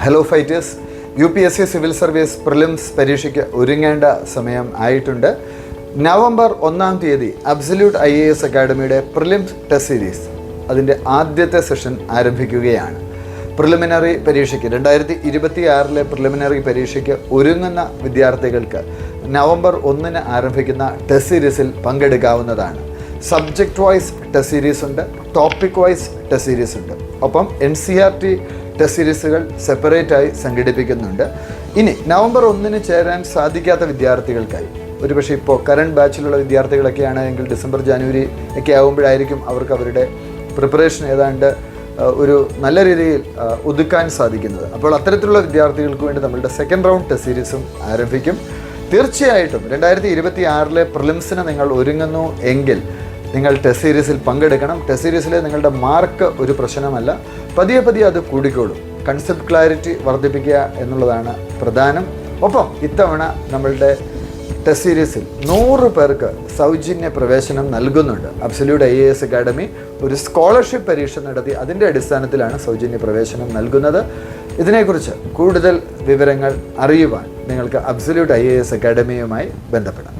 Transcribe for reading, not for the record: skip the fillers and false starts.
Hello fighters, UPSC civil service prelims പരീക്ഷയ്ക്ക് ഒരുങ്ങേണ്ട സമയം ആയിട്ടുണ്ട്. നവംബർ 1-ാം തീയതി അബ്സല്യൂട്ട് IAS അക്കാഡമിയുടെ പ്രിലിംസ് ടെസ്റ്റ് സീരീസ് അതിൻ്റെ ആദ്യത്തെ സെഷൻ ആരംഭിക്കുകയാണ്. പ്രിലിമിനറി പരീക്ഷയ്ക്ക് 2026 പ്രിലിമിനറി പരീക്ഷയ്ക്ക് ഒരുങ്ങുന്ന വിദ്യാർത്ഥികൾക്ക് നവംബർ 1-ന് ആരംഭിക്കുന്ന ടെസ്റ്റ് സീരീസിൽ പങ്കെടുക്കാവുന്നതാണ്. സബ്ജക്റ്റ് വൈസ് ടെസ്റ്റ് സീരീസ് ഉണ്ട്, ടോപ്പിക് വൈസ് ടെസ്റ്റ് സീരീസ് ഉണ്ട്, ഒപ്പം NCERT ടെസ്റ്റ് സീരീസുകൾ സെപ്പറേറ്റായി സംഘടിപ്പിക്കുന്നുണ്ട്. ഇനി നവംബർ 1-ന് ചേരാൻ സാധിക്കാത്ത വിദ്യാർത്ഥികൾക്കായി, ഒരുപക്ഷെ ഇപ്പോൾ കറണ്ട് ബാച്ചിലുള്ള വിദ്യാർത്ഥികളൊക്കെയാണ് എങ്കിൽ ഡിസംബർ ജനുവരി ഒക്കെ ആകുമ്പോഴായിരിക്കും അവർക്ക് അവരുടെ പ്രിപ്പറേഷൻ ഏതാണ്ട് ഒരു നല്ല രീതിയിൽ ഒതുക്കാൻ സാധിക്കുന്നത്. അപ്പോൾ അത്തരത്തിലുള്ള വിദ്യാർത്ഥികൾക്ക് വേണ്ടി നമ്മളുടെ സെക്കൻഡ് റൗണ്ട് ടെസ്റ്റ് സീരീസും ആരംഭിക്കും. തീർച്ചയായിട്ടും 2026 പ്രിലിംസിന് നിങ്ങൾ ഒരുങ്ങുന്നു എങ്കിൽ നിങ്ങൾ ടെസ്റ്റ് സീരീസിൽ പങ്കെടുക്കണം. ടെസ്റ്റ് സീരീസിലെ നിങ്ങളുടെ മാർക്ക് ഒരു പ്രശ്നമല്ല, പതിയെ പതിയെ അത് കൂടിക്കോളും. കൺസെപ്റ്റ് ക്ലാരിറ്റി വർദ്ധിപ്പിക്കുക എന്നുള്ളതാണ് പ്രധാനം. ഒപ്പം ഇത്തവണ നമ്മളുടെ ടെസ്റ്റ് സീരീസിൽ 100 പേർക്ക് സൗജന്യ പ്രവേശനം നൽകുന്നുണ്ട്. അബ്സല്യൂട്ട് IAS അക്കാഡമി ഒരു സ്കോളർഷിപ്പ് പരീക്ഷ നടത്തി അതിൻ്റെ അടിസ്ഥാനത്തിലാണ് സൗജന്യ പ്രവേശനം നൽകുന്നത്. ഇതിനെക്കുറിച്ച് കൂടുതൽ വിവരങ്ങൾ അറിയുവാൻ നിങ്ങൾക്ക് അബ്സല്യൂട്ട് IAS അക്കാഡമിയുമായി ബന്ധപ്പെടാം.